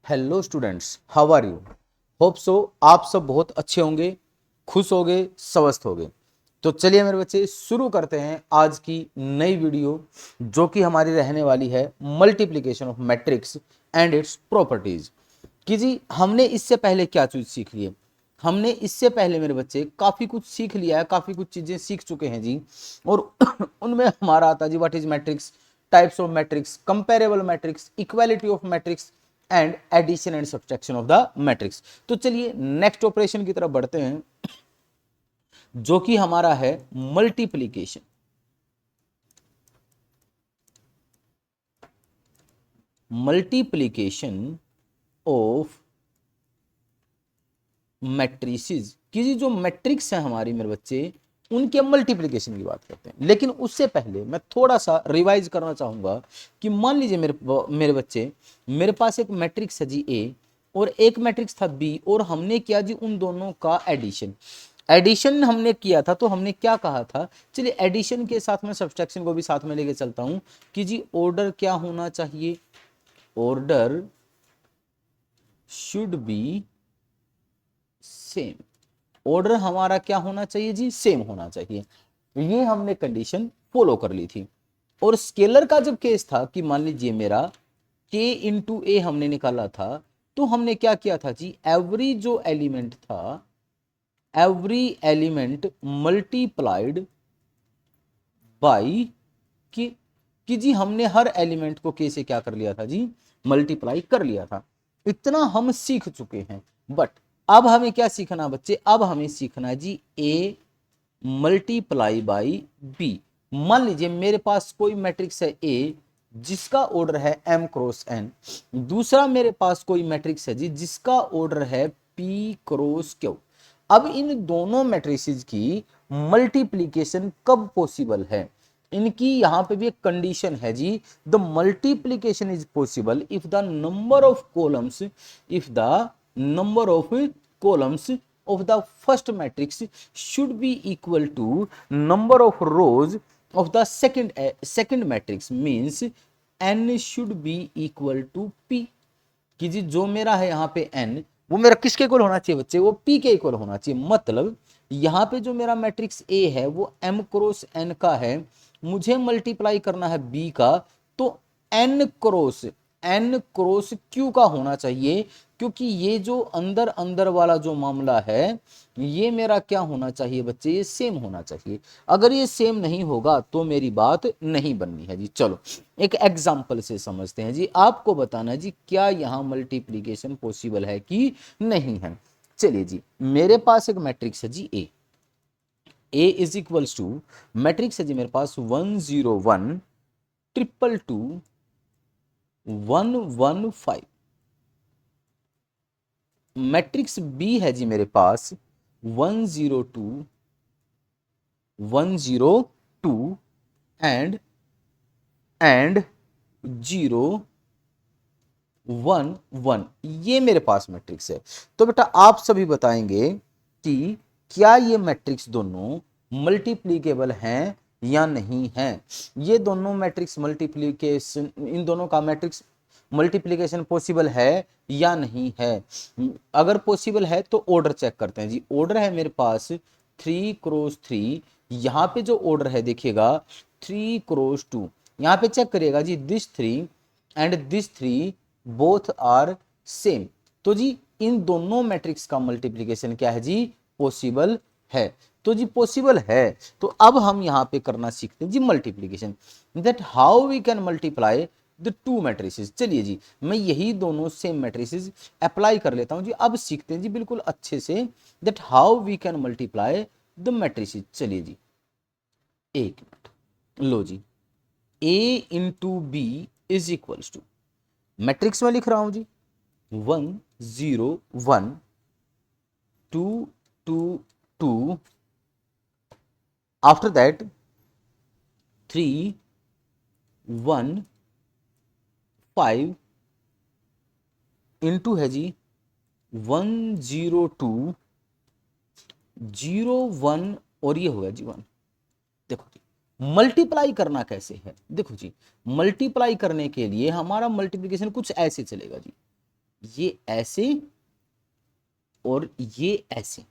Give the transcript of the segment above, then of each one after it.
Hello students, how are you? Hope so आप सब बहुत अच्छे होंगे, खुश होंगे, स्वस्थ होंगे। तो चलिए मेरे बच्चे शुरू करते हैं आज की नई वीडियो, जो कि हमारी रहने वाली है multiplication of matrix and its properties. कि जी हमने इससे पहले क्या चीज सीख ली है? हमने इससे पहले मेरे बच्चे काफी कुछ सीख लिया है, काफी कुछ चीजें सीख चुके हैं जी। और उनमें हमारा आता है जी what is matrix, types of matrix, comparable matrix, equality of matrix and addition and subtraction of the matrix. तो चलिए नेक्स्ट ऑपरेशन की तरफ बढ़ते हैं, जो कि हमारा है मल्टीप्लीकेशन। Multiplication of matrices. कि जो मैट्रिक्स है हमारी मेरे बच्चे, उनके मल्टीप्लिकेशन की बात करते हैं। लेकिन उससे पहले मैं थोड़ा सा रिवाइज करना चाहूंगा कि मान लीजिए मेरे बच्चे, मेरे पास एक मैट्रिक्स है जी ए और एक मैट्रिक्स था बी, और हमने किया जी उन दोनों का एडिशन। एडिशन हमने किया था तो हमने क्या कहा था, चलिए एडिशन के साथ में सब्ट्रैक्शन को भी साथ में लेके चलता हूं कि जी ऑर्डर क्या होना चाहिए, order should be same. Order हमारा क्या होना चाहिए जी, सेम होना चाहिए। ये हमने कंडीशन फॉलो कर ली थी। और स्केलर का जब केस था कि मान लीजिए मेरा k इंटू ए हमने निकाला था, तो हमने क्या किया था जी, एवरी जो एलिमेंट था, एवरी एलिमेंट मल्टीप्लाइड बाई कि कि जी हमने हर एलिमेंट को k से क्या कर लिया था जी, मल्टीप्लाई कर लिया था। इतना हम सीख चुके हैं। बट अब हमें क्या सीखना बच्चे, अब हमें सीखना है जी a मल्टीप्लाई बाई बी। मान लीजिए मेरे पास कोई मैट्रिक्स है a जिसका ऑर्डर है m क्रॉस n, दूसरा मेरे पास कोई मैट्रिक्स है जी जिसका ऑर्डर है p क्रॉस q। अब इन दोनों मैट्रिसेस की मल्टीप्लीकेशन कब पॉसिबल है? इनकी यहां पे भी एक कंडीशन है जी, the multiplication is possible if the number of columns, if the number of columns of the first matrix should be equal to number of rows of the second matrix, means n should be equal to p। कि जी जो मेरा है यहाँ पे n, वो मेरा किसके equal होना चाहिए बच्चे, वो p के इक्वल होना चाहिए। मतलब यहाँ पे जो मेरा मैट्रिक्स a है वो m क्रॉस n का है, मुझे मल्टीप्लाई करना है b का, तो n क्रॉस q का होना चाहिए। क्योंकि ये जो अंदर अंदर वाला जो मामला है, ये मेरा क्या होना चाहिए बच्चे, ये सेम होना चाहिए। अगर ये सेम नहीं होगा तो मेरी बात नहीं बननी है जी। चलो एक एग्जांपल से समझते हैं जी, आपको बताना है जी क्या यहां मल्टीप्लीकेशन पॉसिबल है कि नहीं है। चलिए जी, मेरे पास एक मैट्रिक्स है जी ए इज इक्वल्स टू, मैट्रिक्स है जी मेरे पास 101 ट्रिपल टू 115। मैट्रिक्स बी है जी मेरे पास 102 102 एंड 011। ये मेरे पास मैट्रिक्स है। तो बेटा आप सभी बताएंगे कि क्या ये मैट्रिक्स दोनों मल्टीप्लीकेबल हैं या नहीं है। ये दोनों मैट्रिक्स मल्टीप्लीकेशन, इन दोनों का मैट्रिक्स मल्टीप्लीकेशन पॉसिबल है या नहीं है। अगर पॉसिबल है तो ऑर्डर चेक करते हैं जी। ऑर्डर है मेरे पास 3 क्रॉस 3, यहाँ पे जो ऑर्डर है देखिएगा 3 क्रॉस 2। यहाँ पे चेक करिएगा जी, this 3 and this 3 both are same. तो जी इन दोनों मैट्रिक्स का मल्टीप्लीकेशन क्या है जी, पॉसिबल है। तो जी पॉसिबल है, तो अब हम यहाँ पे करना सीखते हैं जी multiplication, that how we can multiply the two matrices. चलिए जी मैं यही दोनों सेम मैट्रिसेस अप्लाई कर लेता हूँ जी। अब सीखते हैं जी बिल्कुल अच्छे से, that how we can multiply the matrices. चलिए जी एक मिनट, लो जी, a into B is equals to, matrix में लिख रहा हूं जी 101 2 2 2, आफ्टर दैट 3 1 5 इंटू है जी 102 0 1, और ये होगा जी 1। देखो जी मल्टीप्लाई करना कैसे है, देखो जी मल्टीप्लाई करने के लिए हमारा मल्टीप्लीकेशन कुछ ऐसे चलेगा जी। ये ऐसे और ये ऐसे,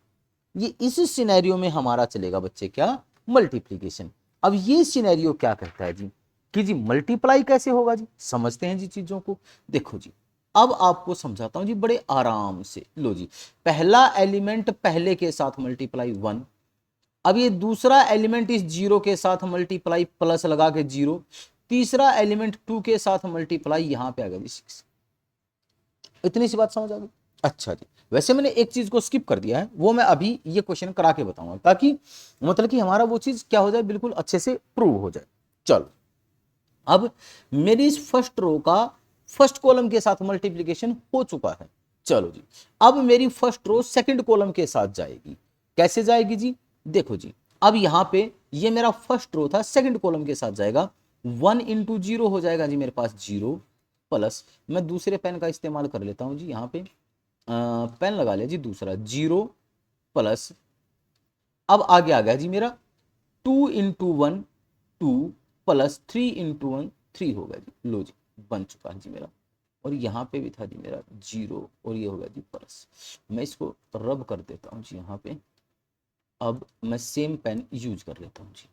ये इस सिनेरियो में हमारा चलेगा बच्चे क्या, मल्टीप्लीकेशन। अब ये सिनेरियो क्या कहता है जी कि जी मल्टीप्लाई कैसे होगा जी, समझते हैं जी चीजों को। देखो जी अब आपको समझाता हूं जी बड़े आराम से। लो जी, पहला एलिमेंट पहले के साथ मल्टीप्लाई 1, अब ये दूसरा एलिमेंट इस जीरो के साथ मल्टीप्लाई प्लस लगा के 0, तीसरा एलिमेंट 2 के साथ मल्टीप्लाई यहां पे आ गया जी 6। इतनी सी बात समझ आ गई। अच्छा जी, वैसे मैंने एक चीज को स्किप कर दिया है, वो मैं अभी ये क्वेश्चन करा के बताऊंगा ताकि मतलब कि हमारा वो चीज क्या हो जाए, बिल्कुल अच्छे से प्रूव हो जाए। चलो, अब मेरी इस फर्स्ट रो का फर्स्ट कॉलम के साथ मल्टीप्लीकेशन हो चुका है। चलो जी, अब मेरी फर्स्ट रो सेकंड कॉलम के साथ जाएगी। कैसे जाएगी जी, देखो जी, अब यहां पे ये मेरा फर्स्ट रो था, सेकंड कॉलम के साथ जाएगा। 1 इंटू 0 हो जाएगा जी मेरे पास 0, प्लस मैं दूसरे पेन का इस्तेमाल कर लेता हूं जी, यहाँ पे पेन लगा लिया जी दूसरा, 0 प्लस, अब आगे आ गया जी मेरा 2 इंटू 1 2 प्लस 3 इंटू 1 3 होगा जी। लो जी, बन चुका है जी मेरा। और यहाँ पे भी था जी मेरा 0 और ये होगा जी प्लस। मैं इसको रब कर देता हूँ जी यहाँ पे। अब मैं सेम पेन यूज कर लेता हूँ जी,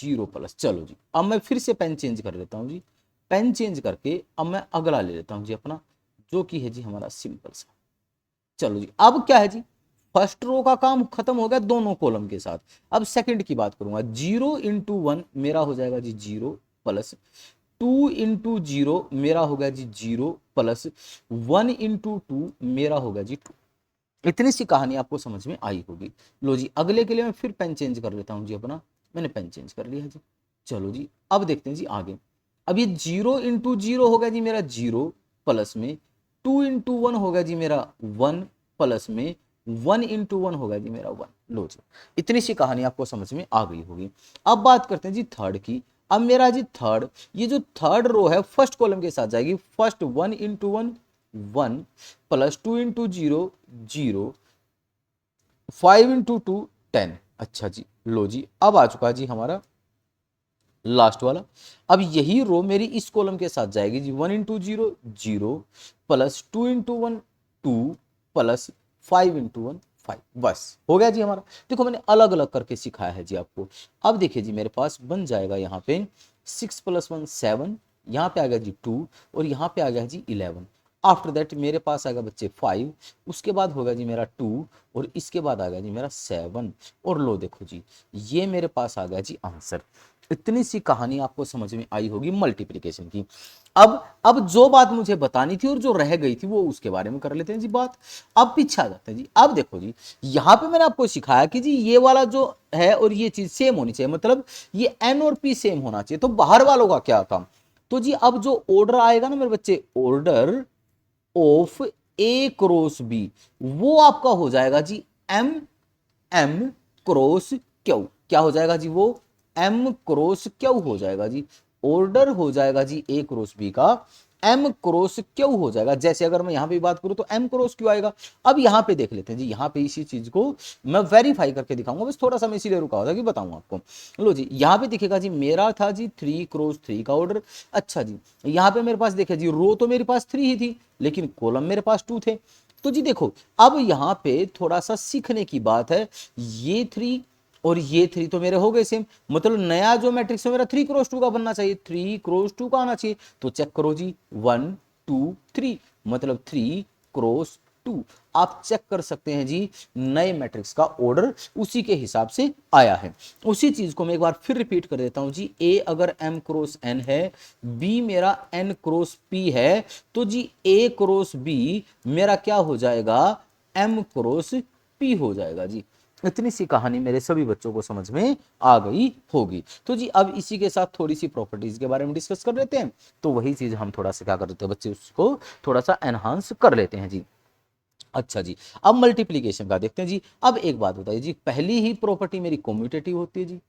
0 प्लस। चलो जी, अब मैं फिर से पेन चेंज कर लेता हूँ जी। पेन चेंज करके अब मैं अगला ले लेता हूँ जी अपना, जो कि है जी हमारा सिंपल सा। चलो जी, अब क्या है जी, फर्स्ट रो का काम खत्म हो गया दोनों कॉलम के साथ। अब सेकंड की बात करूंगा, 0 इंटू 1 मेरा हो जाएगा जी 0, प्लस 2 इंटू 0 मेरा हो गया जी 0, प्लस 1 इंटू 2 मेरा हो गया जी 2। इतनी सी कहानी आपको समझ में आई होगी। लो जी, अगले के लिए मैं फिर पेन चेंज कर लेता हूं जी अपना। मैंने पेन चेंज कर लिया जी। चलो जी, अब देखते हैं जी आगे। अब ये 0 इंटू 0 हो गया जी मेरा 0, प्लस में 2 इंटू 1 हो गया जी मेरा 1, प्लस में 1 इंटू 1 हो गया जी मेरा 1। लो जी, इतनी सी कहानी आपको समझ में आ गई होगी। अब बात करते हैं जी थर्ड की। अब मेरा जी थर्ड, ये जो थर्ड रो है फर्स्ट कॉलम के साथ जाएगी। First 1 into 1 1, plus 2 into 0 0, 5 into 2 10। अच्छा जी, लो जी, अब आ चुका जी हमारा लास्ट वाला। अब यही रो मेरी इस कॉलम के साथ जाएगी जी, 1 into 0 0, plus 2 into 1 2, plus 5 into 1 5। बस हो गया जी हमारा। देखो मैंने अलग अलग करके सिखाया है जी आपको। अब देखिए जी, मेरे पास बन जाएगा यहाँ पे 6 प्लस 1 7, यहाँ पे आ गया जी 2, और यहाँ पे आ गया जी 11। आफ्टर दैट मेरे पास आएगा बच्चे 5, उसके बाद होगा जी मेरा 2, और इसके बाद आ गया जी मेरा 7। और लो देखो जी, ये मेरे पास आ गया जी आंसर। इतनी सी कहानी आपको समझ में आई होगी मल्टीप्लिकेशन की। अब जो बात मुझे बतानी थी और जो रह गई थी वो उसके बारे में कर लेते हैं जी बात। अब पीछे आ जाते हैं जी। अब देखो जी, यहां पे मैंने आपको सिखाया कि जी ये वाला जो है और ये चीज सेम होनी चाहिए, मतलब ये एन और पी सेम होना चाहिए। तो बाहर वालों का क्या काम, तो जी अब जो ऑर्डर आएगा ना मेरे बच्चे, order of A cross B, वो आपका हो जाएगा जी एम एम क्रॉस क्यू। क्या हो जाएगा जी, वो एम क्रॉस क्यू हो जाएगा जी। ऑर्डर हो जाएगा जी ए क्रॉस बी का एम क्रॉस क्यू हो जाएगा। जैसे अगर मैं यहां पे बात करूं तो एम क्रॉस क्यू आएगा। अब यहां पे देख लेते हैं जी, यहां पे इसी चीज को मैं वेरीफाई करके दिखाऊंगा। बस थोड़ा सा मैं इसीलिए रुका था कि बताऊं आपको। लो जी, यहां पे दिखेगा जी मेरा था जी 3 क्रॉस 3 का ऑर्डर। अच्छा जी, यहां पे मेरे पास देखिए जी, रो तो मेरे पास 3 ही थी, लेकिन कॉलम मेरे पास 2 थे। तो जी देखो, अब यहां पे थोड़ा सा सीखने की बात है। ये 3 और ये 3 तो मेरे हो गए सेम, मतलब नया जो मैट्रिक्स है मेरा 3 क्रॉस 2 का बनना चाहिए, 3 क्रॉस 2 का आना चाहिए। तो चेक करो जी, 1 2 3, मतलब 3 क्रॉस 2। आप चेक कर सकते हैं जी, नए मैट्रिक्स का ऑर्डर उसी के हिसाब से आया है। उसी चीज को मैं एक बार फिर रिपीट कर देता हूं जी, ए अगर m क्रॉस n है, b मेरा n क्रॉस p है, तो जी a क्रॉस b मेरा क्या हो जाएगा, m क्रॉस p हो जाएगा जी। इतनी सी कहानी मेरे सभी बच्चों को समझ में आ गई होगी। तो जी अब इसी के साथ थोड़ी सी प्रॉपर्टीज के बारे में डिस्कस कर लेते हैं। तो वही चीज हम थोड़ा सा क्या कर देते हैं बच्चे, उसको थोड़ा सा एनहांस कर लेते हैं जी। अच्छा जी, अब मल्टीप्लीकेशन का देखते हैं जी। अब एक बात बताइए जी, पहली ही प्रॉपर्टी मेरी कॉम्यूटेटिव होती है जी।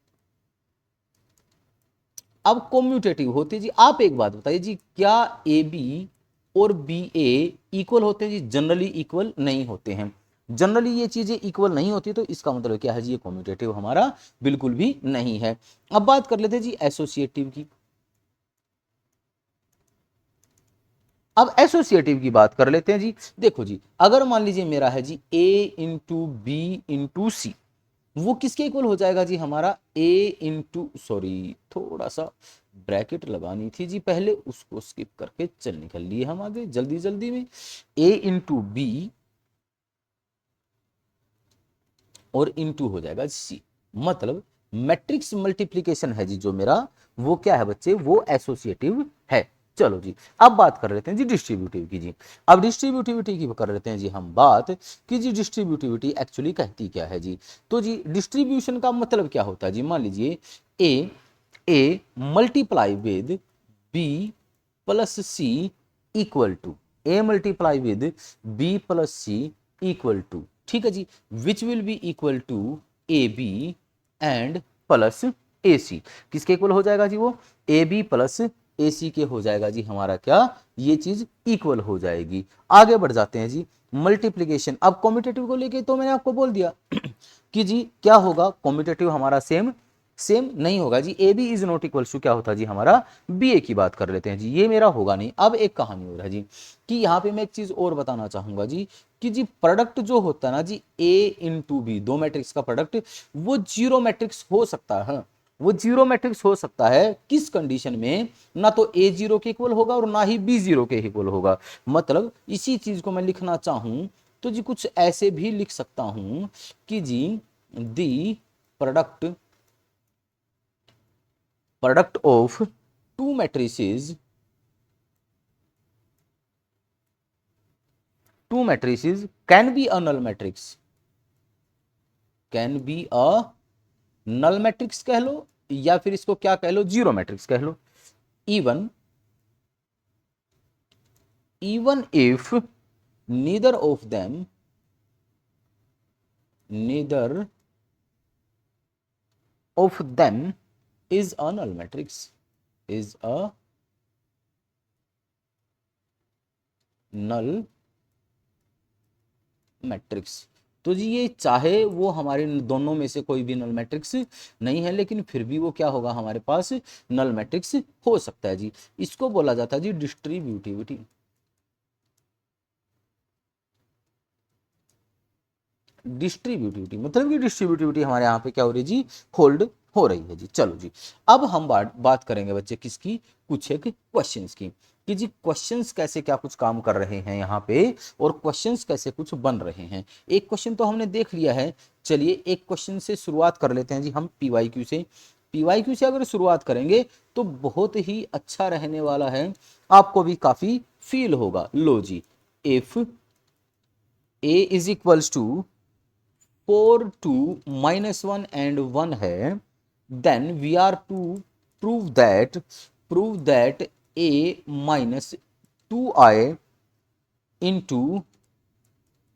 अब कॉम्यूटेटिव होती है जी। आप एक बात बताइए जी, क्या ए बी और बी ए इक्वल होते हैं जी? जनरली इक्वल नहीं होते हैं। जनरली ये चीजें इक्वल नहीं होती, तो इसका मतलब क्या है जी, ये कॉम्यूटेटिव हमारा बिल्कुल भी नहीं है। अब बात कर लेते हैं जी एसोसिएटिव की। अब एसोसिएटिव की बात कर लेते हैं जी। देखो जी, अगर मान लीजिए मेरा है जी a इंटू बी इंटू सी, वो किसके इक्वल हो जाएगा जी, हमारा a इंटू, सॉरी थोड़ा सा ब्रैकेट लगानी थी जी पहले, उसको स्किप करके चल निकल लिए हम आगे जल्दी जल्दी में। a इंटू बी और इंटू हो जाएगा सी, मतलब मैट्रिक्स मल्टीप्लीकेशन है जी जो मेरा, वो क्या है बच्चे, वो एसोसिएटिव है। चलो जी, अब बात कर लेते हैं जी डिस्ट्रीब्यूटिव की जी। अब डिस्ट्रीब्यूटिविटी की कर लेते हैं जी हम बात, कि जी डिस्ट्रीब्यूटिविटी एक्चुअली कहती क्या है जी। तो जी डिस्ट्रीब्यूशन का मतलब क्या होता है जी, मान लीजिए A multiply with B plus C equal to, A multiply with B plus C equal to, ठीक है जी, which will be equal to A B and plus A C. किसके इक्वल हो जाएगा जी, वो ए बी प्लस ए सी के हो जाएगा जी हमारा क्या, ये चीज इक्वल हो जाएगी। आगे बढ़ जाते हैं जी, मल्टीप्लीकेशन। अब कॉम्यूटेटिव को लेके तो मैंने आपको बोल दिया कि जी क्या होगा, कॉम्यूटेटिव हमारा सेम सेम नहीं होगा जी, A B is not equal to क्या होता है जी हमारा बी ए की बात कर लेते हैं जी, ये मेरा होगा नहीं। अब एक कहानी हो रहा है जी, कि यहाँ पे मैं एक चीज और बताना चाहूंगा जी, कि जी प्रोडक्ट जो होता है ना जी, ए इंटू बी, दो मैट्रिक्स का प्रोडक्ट, वो जीरो मैट्रिक्स हो सकता है। वो जीरो मैट्रिक्स हो सकता है किस कंडीशन में, ना तो ए जीरो के इक्वल होगा और ना ही बी जीरो के इक्वल होगा। मतलब इसी चीज को मैं लिखना चाहूं तो जी कुछ ऐसे भी लिख सकता हूं कि जी the product product of two matrices, two matrices can be a null matrix, can be a null matrix कह लो, या फिर इसको क्या कह लो, जीरो मैट्रिक्स कह लो। Even even if neither of them, neither of them is a null matrix, is a null matrix. तो जी ये चाहे वो हमारे दोनों में से कोई भी नल मैट्रिक्स नहीं है, लेकिन फिर भी वो क्या होगा हमारे पास, नल मैट्रिक्स हो सकता है जी। इसको बोला जाता है जी डिस्ट्रीब्यूटिविटी। डिस्ट्रीब्यूटिविटी मतलब कि डिस्ट्रीब्यूटिविटी हमारे यहाँ पे क्या हो रही है जी, होल्ड हो रही है जी। चलो जी, अब हम बात करेंगे बच्चे किसकी, कुछ एक क्वेश्चंस की, कि जी क्वेश्चंस कैसे क्या कुछ काम कर रहे हैं यहाँ पे, और क्वेश्चंस कैसे कुछ बन रहे हैं। एक क्वेश्चन तो हमने देख लिया है, चलिए एक क्वेश्चन से शुरुआत कर लेते हैं जी हम, पीवाईक्यू से। पीवाईक्यू से अगर शुरुआत करेंगे तो बहुत ही अच्छा रहने वाला है, आपको भी काफी फील होगा। लो जी, if A is equals to 4 2 -1 and 1 है, then we are to prove that a minus 2i into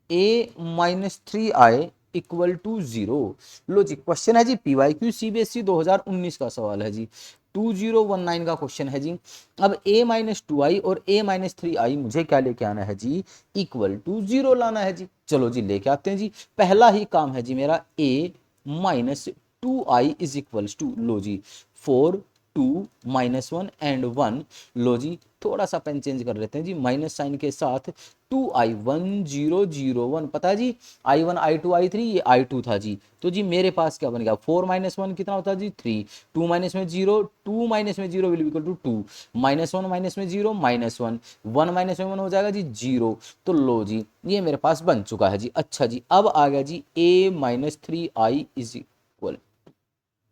a minus 3i equal to 0। लो जी, क्वेश्चन है जी पीवाईक्यू सीबीएसई 2019 का सवाल है जी, 2019 का क्वेश्चन है जी। अब a माइनस 2i और a माइनस 3i मुझे क्या लेके आना है जी, इक्वल टू 0 लाना है जी। चलो जी लेके आते हैं जी, पहला ही काम है जी मेरा, a minus 2i is equals to, लो जी 4 2 -1 एंड 1, लो जी थोड़ा सा पेन चेंज कर लेते हैं जी, माइनस साइन के साथ 2i1001, पता है जी i1 i2 i3, ये i2 था जी। तो जी मेरे पास क्या बन गया, 4 -1 कितना होता है जी 3, 2 माइनस में 0, 2 माइनस में 0 विल इक्वल टू 2, -1 माइनस में 0 -1, 1 माइनस में 1 हो जाएगा जी 0। तो लो जी ये मेरे पास बन चुका है जी। अच्छा जी, अब आ गया जी a minus 3i is equal,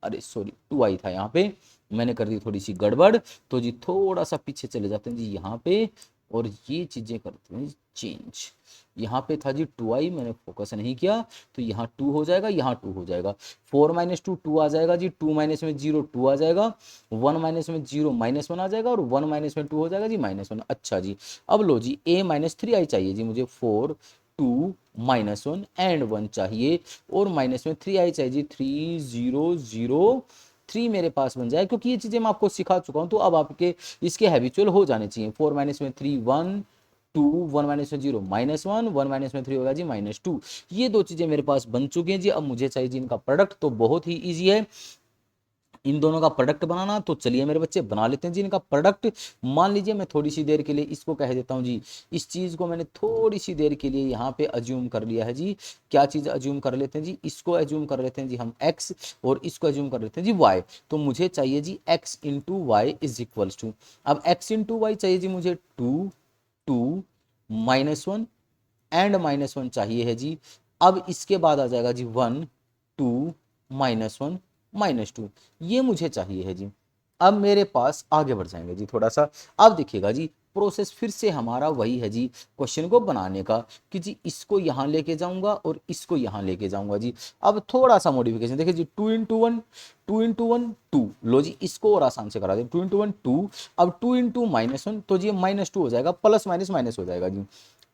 अरे सॉरी 2i था यहाँ पे, मैंने कर दी थोड़ी सी गड़बड़। तो जी थोड़ा सा पीछे चले जाते हैं जी यहाँ पे, और ये चीजें करते हैं चेंज। यहाँ पे था जी 2i, मैंने फोकस नहीं किया, तो यहाँ 2 हो जाएगा, यहाँ 2 हो जाएगा, 4 माइनस 2 2 आ जाएगा जी, 2 माइनस में 0 2 आ जाएगा, 1 माइनस में 0 -1 आ जाएगा, और 1 माइनस में 2 हो जाएगा जी -1। अच्छा जी, अब लो जी a माइनस 3i चाहिए जी मुझे, 4 2 -1 एंड 1 चाहिए, और माइनस में 3i चाहिए जी, 3 0 0 3 मेरे पास बन जाए, क्योंकि ये चीजें मैं आपको सिखा चुका हूं, तो अब आपके इसके हैबिचुअल हो जाने चाहिए। 4 माइनस में 3 1 2, 1 माइनस में 0 -1, 1 माइनस में 3 होगा जी -2। ये दो चीजें मेरे पास बन चुकी हैं जी। अब मुझे चाहिए जी इनका प्रोडक्ट, तो बहुत ही ईजी है, इन दोनों का प्रोडक्ट बनाना, तो चलिए मेरे बच्चे बना लेते हैं जी इनका प्रोडक्ट। मान लीजिए मैं थोड़ी सी देर के लिए इसको कह देता हूँ जी, इस चीज़ को मैंने थोड़ी सी देर के लिए यहाँ पे अज्यूम कर लिया है जी। क्या चीज़ अज्यूम कर लेते हैं जी, इसको अज्यूम कर लेते हैं जी हम x, और इसको अज्यूम कर लेते हैं जी y। तो मुझे चाहिए जी x into Y is equals to, अब x इंटू वाई चाहिए जी मुझे 2 2 -1 एंड -1 चाहिए है जी। अब इसके बाद आ जाएगा जी 1 2 -1 -2, ये मुझे चाहिए है जी। अब मेरे पास आगे बढ़ जाएंगे जी थोड़ा सा। अब देखिएगा जी प्रोसेस फिर से हमारा वही है जी क्वेश्चन को बनाने का, कि जी इसको यहाँ लेके जाऊंगा और इसको यहाँ लेके जाऊंगा जी। अब थोड़ा सा मॉडिफिकेशन देखिए जी, 2 इंटू वन 2, लो जी इसको और आसान से करा दे, 2 इंटू वन 2, अब 2 इंटू -1 तो जी -2 हो जाएगा, प्लस माइनस माइनस हो जाएगा जी।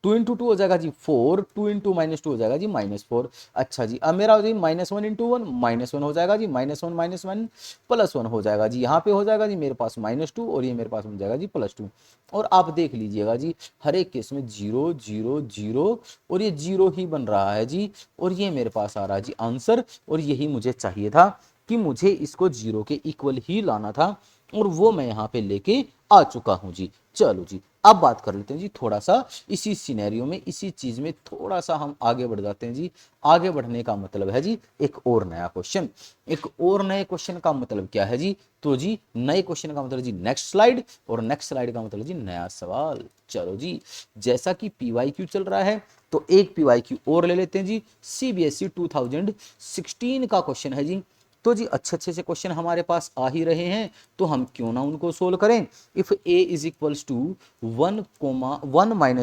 2 इंटू टू हो जाएगा जी 4, 2 इंटू -2 हो जाएगा जी -4। अच्छा जी, अब मेरा हो जाएगी -1 इंटू वन -1 हो जाएगा जी, -1 -1 +1 हो जाएगा जी। यहाँ पे हो जाएगा जी मेरे पास -2 और ये मेरे पास हो जाएगा जी +2। और आप देख लीजिएगा जी हर एक केस में 0 0 0 और ये 0 ही बन रहा है जी। और ये मेरे पास आ रहा है जी आंसर, और यही मुझे चाहिए था कि मुझे इसको 0 के इक्वल ही लाना था, और वो मैं यहाँ पे लेके आ चुका हूँ जी। चलो जी अब बात कर लेते हैं जी थोड़ा सा इसी सिनेरियो में, इसी चीज में थोड़ा सा हम आगे बढ़ जाते हैं जी। आगे बढ़ने का मतलब है जी एक और नया क्वेश्चन। एक और नए क्वेश्चन का मतलब क्या है जी, तो जी नए क्वेश्चन का मतलब जी नेक्स्ट स्लाइड, और नेक्स्ट स्लाइड का मतलब जी नया सवाल। चलो जी, जैसा कि PYQ चल रहा है तो एक PYQ और ले लेते हैं जी। CBSE 2016 का क्वेश्चन है जी। तो जी अच्छे अच्छे से क्वेश्चन हमारे पास आ ही रहे हैं, तो हम क्यों ना उनको सोल्व करें। If a is equals to 1 -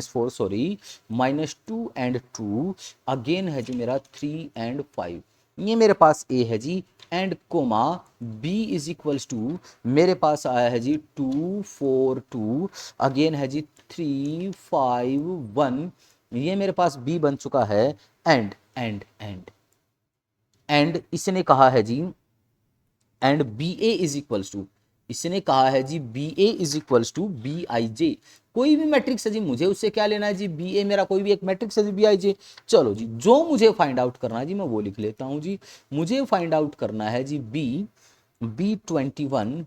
4 sorry -2 and 2, again है जी मेरा 3 एंड 5, ये मेरे पास a है जी, and comma b is equals to मेरे पास आया है जी 2 4 2, अगेन है जी 3 5 1, ये मेरे पास b बन चुका है। एंड इसने कहा है जी, and B A is equals to, इसने कहा है जी B A is equals to B I J, कोई भी मैट्रिक्स है जी, मुझे उससे क्या लेना है जी, बी ए मेरा कोई भी एक मैट्रिक्स है जी बी आई जे। चलो जी जो मुझे फाइंड आउट करना है जी मैं वो लिख लेता हूं जी। मुझे फाइंड आउट करना है जी B21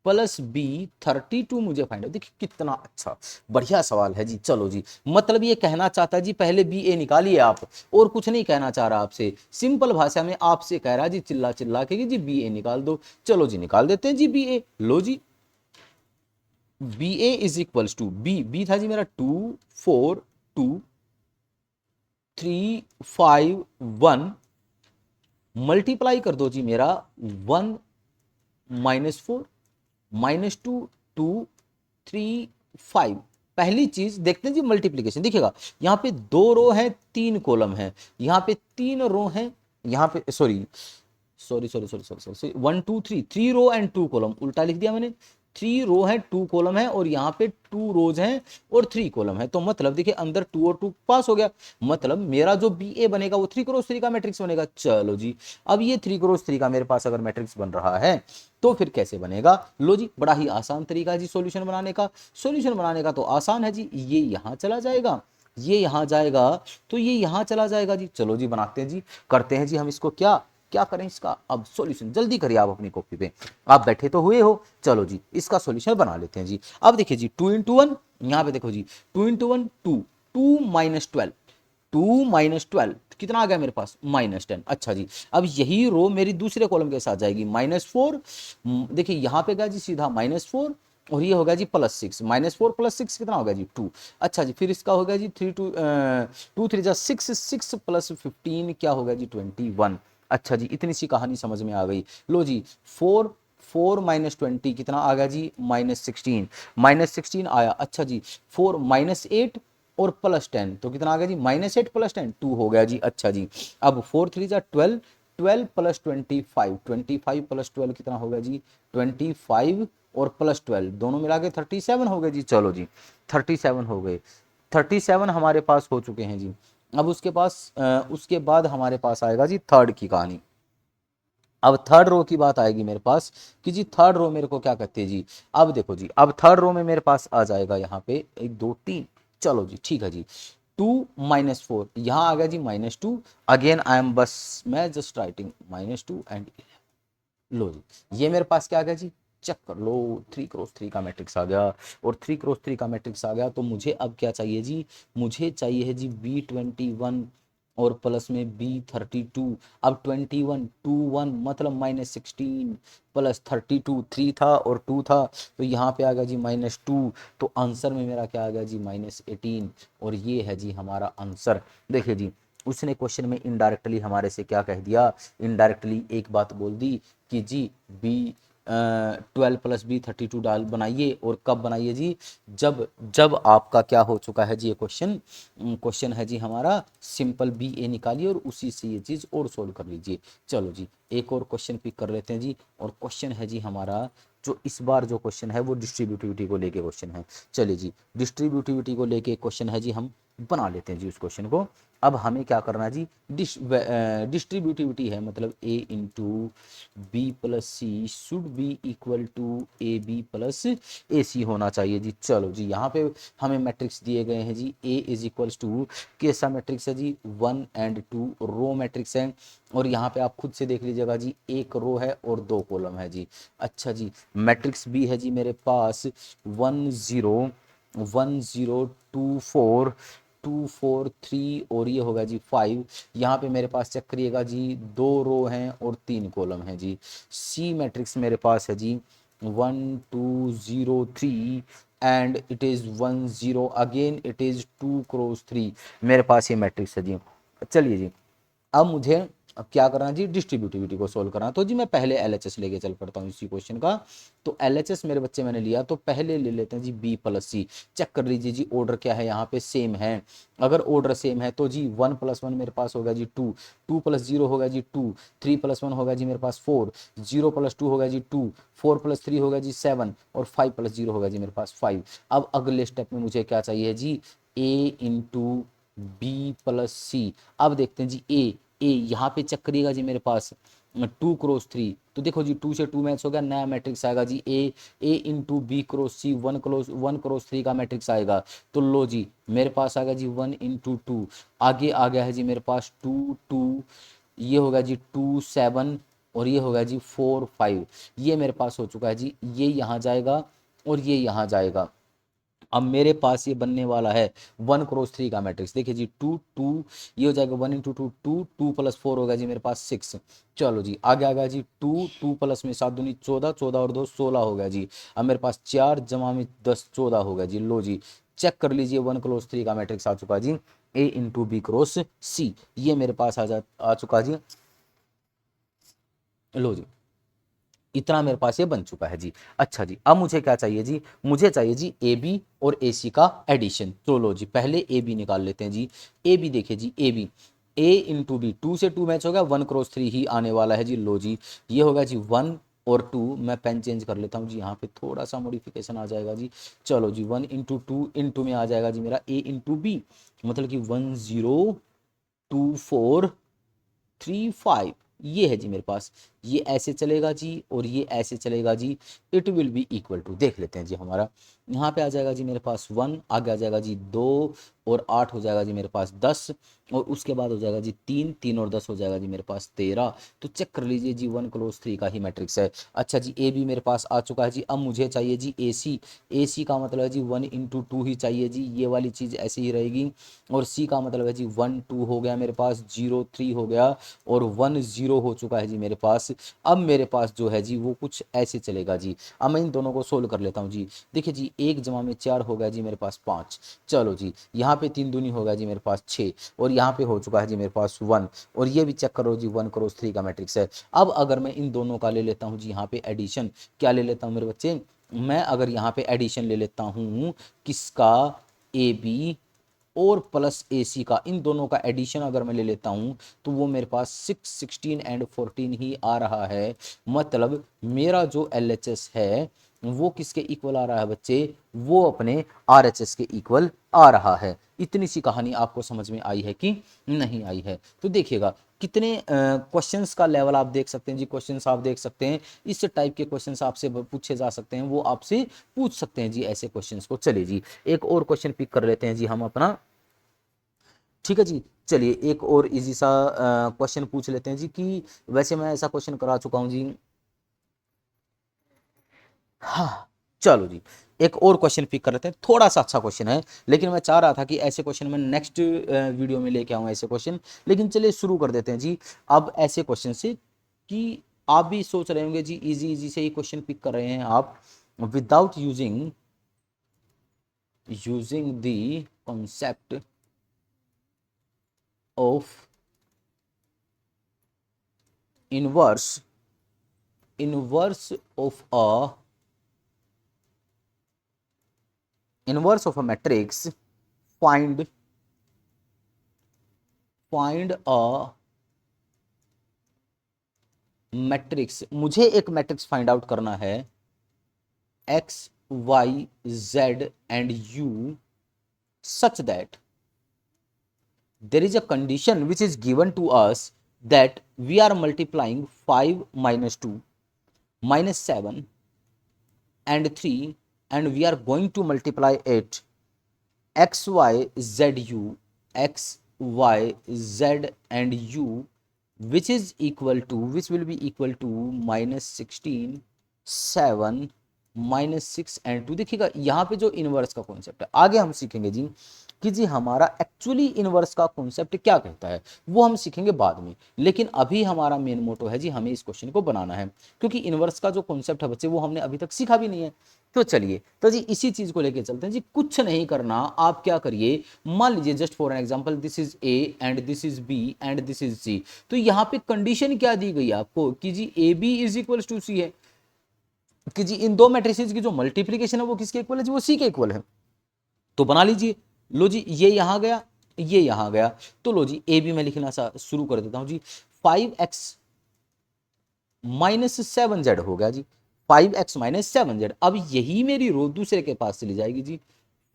प्लस B32 मुझे फाइंड आउट। देखिए कितना अच्छा बढ़िया सवाल है जी। चलो जी मतलब ये कहना चाहता है जी पहले BA निकालिए आप, और कुछ नहीं कहना चाह रहा आपसे, सिंपल भाषा में आपसे कह रहा है जी चिल्ला चिल्ला के जी BA निकाल दो। चलो जी निकाल देते हैं जी BA। लो जी BA is equals to B था जी मेरा 2 4 2 3 5 1, मल्टीप्लाई कर दो जी मेरा 1 -4 -2 2 3 5। पहली चीज देखते हैं जी मल्टीप्लीकेशन, देखिएगा यहाँ पे 2 रो है 3 कॉलम है, यहाँ पे 3 रो है, यहाँ पे sorry sorry sorry sorry sorry sorry 1 2 3 3 row and 2 column, उल्टा लिख दिया मैंने। 3 रो है 2 कॉलम है, और यहाँ पे 2 रोज हैं और 3 कॉलम है, तो मतलब देखिए अंदर 2 और 2 पास हो गया, मतलब मेरा जो BA बनेगा वो 3 क्रॉस 3 का मैट्रिक्स बनेगा। चलो जी अब ये 3 क्रॉस 3 का मेरे पास अगर मैट्रिक्स बन रहा है तो फिर कैसे बनेगा। लो जी बड़ा ही आसान तरीका है जी सॉल्यूशन बनाने का। सॉल्यूशन बनाने का तो आसान है जी, ये यहाँ चला जाएगा, ये यहाँ जाएगा, तो ये यहाँ चला जाएगा जी। चलो जी बनाते हैं जी, करते हैं जी हम इसको क्या क्या करें इसका अब सॉल्यूशन, जल्दी करिए आप अपनी कॉपी पे, आप बैठे तो हुए हो। चलो जी इसका सॉल्यूशन बना लेते हैं जी। अब देखिए जी 2 इंटू वन, यहाँ पे देखो जी 2 इंटू वन 2 2 -12 2 -12 कितना आ गया मेरे पास -10। अच्छा जी अब यही रो मेरी दूसरे कॉलम के साथ जाएगी -4, देखिए यहाँ पे गया जी सीधा -4, और ये होगा जी +6, -4 + 6 कितना होगा जी 2। अच्छा जी फिर इसका होगा जी 3 2 3 जा 6 6 + 15 क्या होगा जी 21। अच्छा जी इतनी सी कहानी समझ में आ गई। लो जी 4 4 -20 कितना आ गया जी -16, -16 आया। अच्छा जी 4 -8 और +10 तो कितना आ गया जी -8 + 10 2 हो गया जी। अच्छा जी अब 4 3 जा 12, 12 + 25 25 + 12 कितना हो गया जी 25, और +12 दोनों मिला के 37 हो गए जी। चलो जी 37 हो गए, 37 हमारे पास हो चुके हैं जी। अब उसके बाद हमारे पास आएगा जी थर्ड की कहानी। अब थर्ड रो की बात आएगी मेरे पास कि जी थर्ड रो मेरे को क्या कहते हैं जी। अब देखो जी अब थर्ड रो में मेरे पास आ जाएगा यहाँ पे 1 2 3। चलो जी ठीक है जी 2 -4 यहाँ आ गया जी -2, अगेन आई एम बस मैं जस्ट राइटिंग -2 एंड लो जी, ये मेरे पास क्या आ गया जी, चेक कर लो, 3x3 का मैट्रिक्स आ गया। और 3x3 का मैट्रिक्स आ गया तो मुझे अब क्या चाहिए जी, मुझे चाहिए है जी B21 और प्लस में B32। अब 21 21 मतलब -16 प्लस 32, 3 था और 2 था, तो यहाँ पे आ गया जी -2। तो आंसर में मेरा क्या आ गया जी -18। और ये है जी हमारा आंसर। देखिए जी, उसने क्वेश्चन में इनडायरेक्टली हमारे से क्या कह दिया, इनडायरेक्टली एक बात बोल दी कि जी बी 12+B32 डाल बनाइए। और कब बनाइए जी, जब जब आपका क्या हो चुका है जी, ये क्वेश्चन है जी हमारा सिंपल BA निकालिए और उसी से ये चीज़ और सोल्व कर लीजिए। चलो जी, एक और क्वेश्चन पिक कर लेते हैं जी। और क्वेश्चन है जी हमारा, जो इस बार जो क्वेश्चन है वो डिस्ट्रीब्यूटिविटी को लेके क्वेश्चन है। चलिए जी, डिस्ट्रीब्यूटिविटी को लेके क्वेश्चन है जी, हम बना लेते हैं जी उस क्वेश्चन को। अब हमें क्या करना है जी, डिस्ट्रीब्यूटिविटी है मतलब A into B plus C should be equal to AB plus AC होना चाहिए जी। चलो जी, यहाँ पे हमें मैट्रिक्स दिए गए हैं जी, A इज इक्वल्स टू कैसा मैट्रिक्स है जी, 1 एंड 2 रो मैट्रिक्स है। और यहाँ पे आप खुद से देख लीजिएगा जी, एक रो है और 2 कॉलम है जी। अच्छा जी, मैट्रिक्स B है जी मेरे पास 1 0 1 0 2 4 2 4 3 और ये होगा जी 5। यहाँ पे मेरे पास चेक करिएगा जी, 2 रो हैं और 3 कॉलम हैं जी। सी मैट्रिक्स मेरे पास है जी 1 2 0 3 and it is 1 0 again it is 2x3। मेरे पास ये मैट्रिक्स है जी। चलिए जी, अब मुझे अब क्या करना जी, डिस्ट्रीब्यूटिविटी को सोल्व करना। तो जी मैं पहले LHS लेके चल पड़ता हूँ इसी क्वेश्चन का। तो LHS मेरे बच्चे मैंने लिया, तो पहले ले लेते हैं जी B प्लस सी। चेक कर लीजिए जी, ऑर्डर क्या है यहाँ पे, सेम है। अगर ऑर्डर सेम है तो जी 1 + 1 मेरे पास होगा जी 2, 2 + 0 होगा जी 2, 3 + 1 होगा जी मेरे पास 4, 0 + 2 होगा जी 2, 4 + 3 होगा जी 7 और 5 + 0 होगा जी मेरे पास 5। अब अगले स्टेप में मुझे क्या चाहिए जी, A इंटू B प्लस सी। अब देखते हैं जी, ए यहाँ पे चेक करिएगा जी मेरे पास 2x3। तो देखो जी, 2 से 2 मैच हो गया, नया मैट्रिक्स आएगा जी ए इंटू बी क्रॉस सी, 1x3 का मैट्रिक्स आएगा। तो लो जी, मेरे पास आ गया जी 1 इंटू 2। आगे आ गया है जी मेरे पास 2 2, ये होगा जी 2 7 और ये होगा जी 4 5। ये मेरे पास हो चुका है जी, ये यहाँ जाएगा और ये यहाँ जाएगा। अब मेरे पास ये बनने वाला है 1x3 का मैट्रिक्स। देखिए जी 2 2, ये हो जाएगा 1 इंटू 2 2, 2 + 4 होगा जी मेरे पास 6। चलो जी, आगे आ गया जी 2 2 प्लस में 7 दूनी 14, 14 और 2 16 हो गया जी। अब मेरे पास 4 जमा में 10 14 हो गया जी। लो जी, चेक कर लीजिए 1x3 का मैट्रिक्स आ चुका जी, A इंटू बी क्रॉस सी। ये मेरे पास आ चुका जी। लो जी, इतना मेरे पास ये बन चुका है जी। अच्छा जी, अब मुझे क्या चाहिए जी, मुझे चाहिए जी ए बी और ए सी का एडिशन। तो लो जी, पहले ए बी निकाल लेते हैं जी। ए बी देखिए जी, A B A into B, 2 से 2 मैच होगा, 1x3 ही आने वाला है जी। लो जी, ये होगा जी 1 और 2। मैं पेन चेंज कर लेता हूँ जी, यहाँ पे थोड़ा सा मॉडिफिकेशन आ जाएगा जी। चलो जी, 1 इंटू 2 इंटू में आ जाएगा जी मेरा ए इंटू बी, मतलब कि 1 0 2 4 3 5। ये है जी मेरे पास, ये ऐसे चलेगा जी और ये ऐसे चलेगा जी। It will be equal to, देख लेते हैं जी हमारा, यहाँ पे आ जाएगा जी मेरे पास 1, आगे आ जाएगा जी 2 और 8 हो जाएगा जी मेरे पास 10। और उसके बाद हो जाएगा जी 3 3 और 10 हो जाएगा जी मेरे पास 13। तो चेक कर लीजिए जी 1x3 का ही मैट्रिक्स है। अच्छा जी, ए बी मेरे पास आ चुका है जी। अब मुझे चाहिए जी ए सी का मतलब है जी 1 इंटू 2 ही चाहिए जी, ये वाली चीज़ ऐसी ही रहेगी। और सी का मतलब है जी 1 2 हो गया मेरे पास, 0 3 हो गया और 1 0 हो चुका है जी मेरे पास। अब मेरे पास जो है जी वो कुछ ऐसे चलेगा जी। अब मैं इन दोनों को सोल्व कर लेता हूँ जी। देखिए जी, 1 जमा में 4 हो गया जी मेरे पास 5। चलो जी, यहाँ पे 3 दूनी हो गया जी मेरे पास 6 और यहाँ पे हो चुका है जी मेरे पास 1। और ये भी चेक करो जी 1x3 का मैट्रिक्स है। अब अगर मैं इन दोनों का ले लेता हूँ जी यहाँ पे एडिशन, क्या ले लेता हूँ मेरे बच्चे, मैं अगर यहाँ पे एडिशन ले लेता हूँ किसका, ए बी और प्लस ए सी का, इन दोनों का एडिशन अगर मैं ले लेता हूँ तो वो मेरे पास 6 16 एंड 14 ही आ रहा है। मतलब मेरा जो LHS है वो किसके इक्वल आ रहा है बच्चे, वो अपने RHS के इक्वल आ रहा है। इतनी सी कहानी आपको समझ में आई है कि नहीं आई है। तो देखिएगा कितने क्वेश्चंस का लेवल आप देख सकते हैं जी। क्वेश्चंस आप देख सकते हैं, इस टाइप के क्वेश्चंस आपसे पूछे जा सकते हैं, वो आपसे पूछ सकते हैं जी ऐसे क्वेश्चंस को। चलिए जी, एक और क्वेश्चन पिक कर लेते हैं जी हम अपना, ठीक है जी। चलिए एक और इजी सा क्वेश्चन पूछ लेते हैं जी, कि वैसे मैं ऐसा क्वेश्चन करा चुका हूँ जी हाँ चलो जी, एक और क्वेश्चन पिक कर लेते हैं, थोड़ा सा अच्छा क्वेश्चन है, लेकिन मैं चाह रहा था कि ऐसे क्वेश्चन मैं नेक्स्ट वीडियो में लेके आऊँ ऐसे क्वेश्चन। लेकिन चलिए शुरू कर देते हैं जी अब ऐसे क्वेश्चन से, कि आप भी सोच रहे होंगे जी इजी इजी से ही क्वेश्चन पिक कर रहे हैं आप, without using the concept of inverse of a inverse of a matrix, find a matrix, मुझे एक मैट्रिक्स फाइंड आउट करना है x y z and u such that there is a condition which is given to us that we are multiplying 5 minus 2 minus 7 and 3 and we are going to multiply it x y z u x y z and u which is equal to, which will be equal to minus 16 7 minus 6 and 2। देखिएगा यहाँ पे जो inverse का concept है आगे हम सीखेंगे जी, कि जी हमारा एक्चुअली इनवर्स का कॉन्सेप्ट क्या कहता है वो हम सीखेंगे बाद में। लेकिन अभी हमारा मेन मोटो है जी हमें इस क्वेश्चन को बनाना है, क्योंकि इनवर्स का जो कॉन्सेप्ट है बच्चे वो हमने अभी तक सीखा भी नहीं है। तो चलिए तो जी इसी चीज को लेके चलते हैं जी, कुछ नहीं करना, आप क्या करिए, मान लीजिए just for an example this is A and this is B and this is C. तो यहाँ पे कंडीशन क्या दी गई आपको कि जी A B is equal to C है, कि जी इन दो मैट्रिसेस की जो मल्टीप्लीकेशन है वो किसके इक्वल है जी, वो सी के इक्वल है। तो बना लीजिए, लो जी ये यहां गया ये यहां गया, तो लो जी ए बी मैं लिखना सा शुरू कर देता हूं जी। 5x माइनस 7z हो गया जी, 5x माइनस 7z। अब यही मेरी रो दूसरे के पास चली जाएगी जी,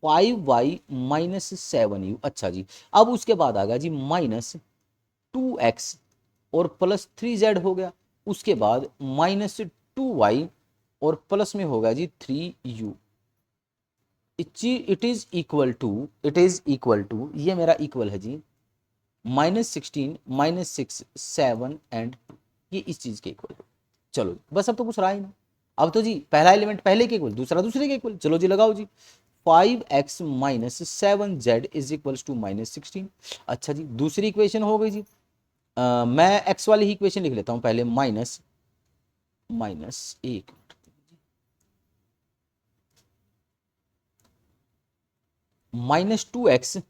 5y माइनस 7u। अच्छा जी, अब उसके बाद आ गया जी माइनस 2x और प्लस 3z हो गया, उसके बाद माइनस 2y और प्लस में होगा जी 3u। It is equal to ये मेरा इक्वल है जी माइनस 16 माइनस 6 7 एंड 2, ये इस चीज के इक्वल है। चलो बस अब तो कुछ रहा ही नहीं, अब तो जी पहला एलिमेंट पहले के इक्वल दूसरा दूसरे के इक्वल, चलो जी लगाओ जी 5x minus 7z is equal to minus 16। अच्छा जी दूसरी इक्वेशन हो गई जी, मैं x वाली ही इक्वेशन लिख लेता हूं पहले, माइनस माइनस एक माइनस 2x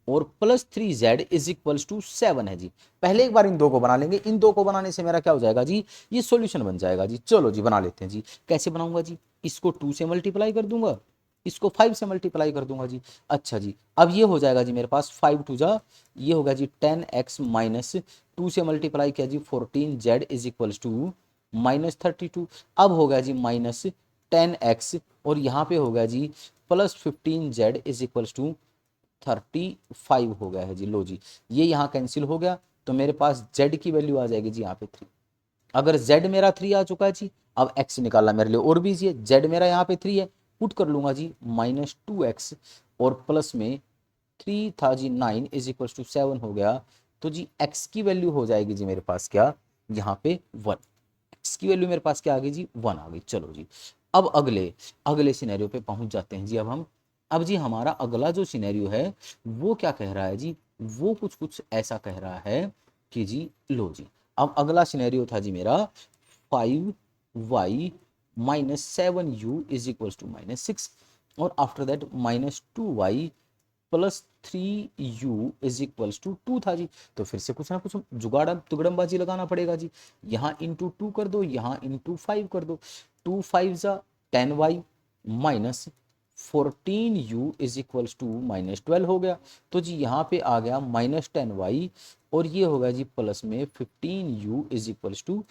और plus 3z is equal to 7 है जी। पहले एक बार इन दो को बना लेंगे, इन दो को बनाने से मेरा क्या हो जाएगा जी, ये सॉल्यूशन बन जाएगा जी। चलो जी बना लेते हैं जी, कैसे बनाऊंगा जी, इसको 2 से मल्टीप्लाई कर दूंगा, इसको 5 से मल्टीप्लाई कर दूंगा जी। अच्छा जी अब ये हो जाएगा जी मेरे पास 5 टू जा, ये होगा जी 10x माइनस 2 से मल्टीप्लाई किया जी 14z is equal to minus 32। अब होगा जी माइनस 10x और यहाँ पे होगा जी plus 15z is equal to 35 हो गया है जी। लो जी ये यहाँ कैंसिल हो गया, तो मेरे पास z की वैल्यू आ जाएगी जी यहाँ पे 3। अगर z मेरा 3 आ चुका है जी, अब x निकालना मेरे लिए और भी इजी है, z मेरा यहाँ पे 3 है, पुट कर लूंगा जी माइनस 2x और प्लस में 3 था जी 9 इज इक्वल टू 7 हो गया। तो जी x की वैल्यू हो जाएगी जी मेरे पास क्या, यहाँ पे 1, x की वैल्यू मेरे पास क्या आ गई जी 1 आ गई। चलो जी अब अगले अगले सिनेरियो पे पहुंच जाते हैं जी। अब जी हमारा अगला जो सिनेरियो है वो क्या कह रहा है जी, वो कुछ कुछ ऐसा कह रहा है कि जी लो जी अब अगला सिनेरियो था जी मेरा 5y minus 7u is equal to minus 6 और after that minus 2y plus 3u is equals to 2 था जी। तो फिर से कुछ ना कुछ जुगाड़ तुगड़मबाजी लगाना पड़ेगा जी, यहाँ इंटू 2 कर दो, यहाँ इंटू 5 कर दो, 2 5 जा 10y minus 14u is equals to minus 12 हो गया। तो जी यहाँ पे आ गया माइनस 10y और ये हो गया जी प्लस में 15u इज इक्वल्स टू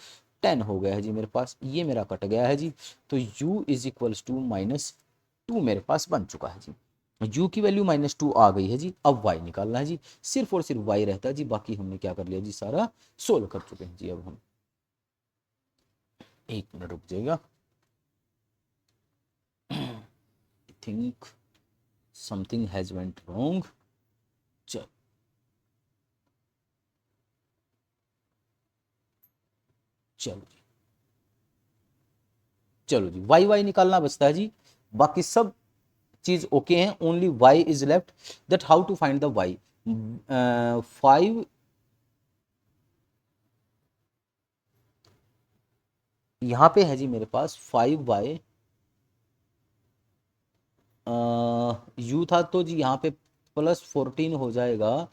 10 हो गया है जी मेरे पास, ये मेरा कट गया है जी। तो u is equals to minus 2 मेरे पास बन चुका है जी। u की वैल्यू माइनस 2 आ गई है जी, अब y निकालना है जी, सिर्फ और सिर्फ y रहता है जी, बाकी हमने क्या कर लिया जी सारा सोल्व कर चुके हैं जी। अब हम एक मिनट रुक जाएगा, think something has went wrong. चल चलो जी चलो जी वाई वाई निकालना बचता है जी, बाकी सब चीज ओके हैं, only Y is left. That how to find the Y. 5 यहां पे है जी मेरे पास 5y यू था, तो जी यहाँ पे +14 हो जाएगा,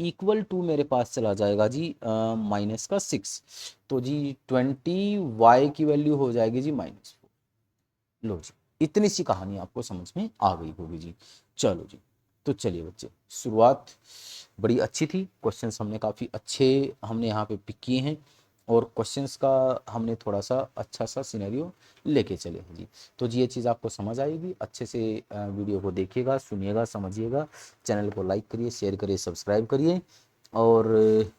इक्वल टू मेरे पास चला जाएगा जी -6। तो जी 20y की वैल्यू हो जाएगी जी -4। लो जी, इतनी सी कहानी आपको समझ में आ गई होगी जी। चलो जी, तो चलिए बच्चे, शुरुआत बड़ी अच्छी थी, क्वेश्चंस हमने काफ़ी अच्छे हमने यहाँ पे पिक किए हैं, और क्वेश्चंस का हमने थोड़ा सा अच्छा सा सिनेरियो लेके चले हैं जी। तो जी ये चीज़ आपको समझ आएगी, अच्छे से वीडियो को देखिएगा, सुनिएगा, समझिएगा, चैनल को लाइक करिए, शेयर करिए, सब्सक्राइब करिए, और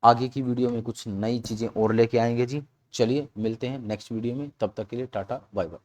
आगे की वीडियो में कुछ नई चीज़ें और लेके आएंगे जी। चलिए मिलते हैं नेक्स्ट वीडियो में, तब तक के लिए टाटा बाय बाय।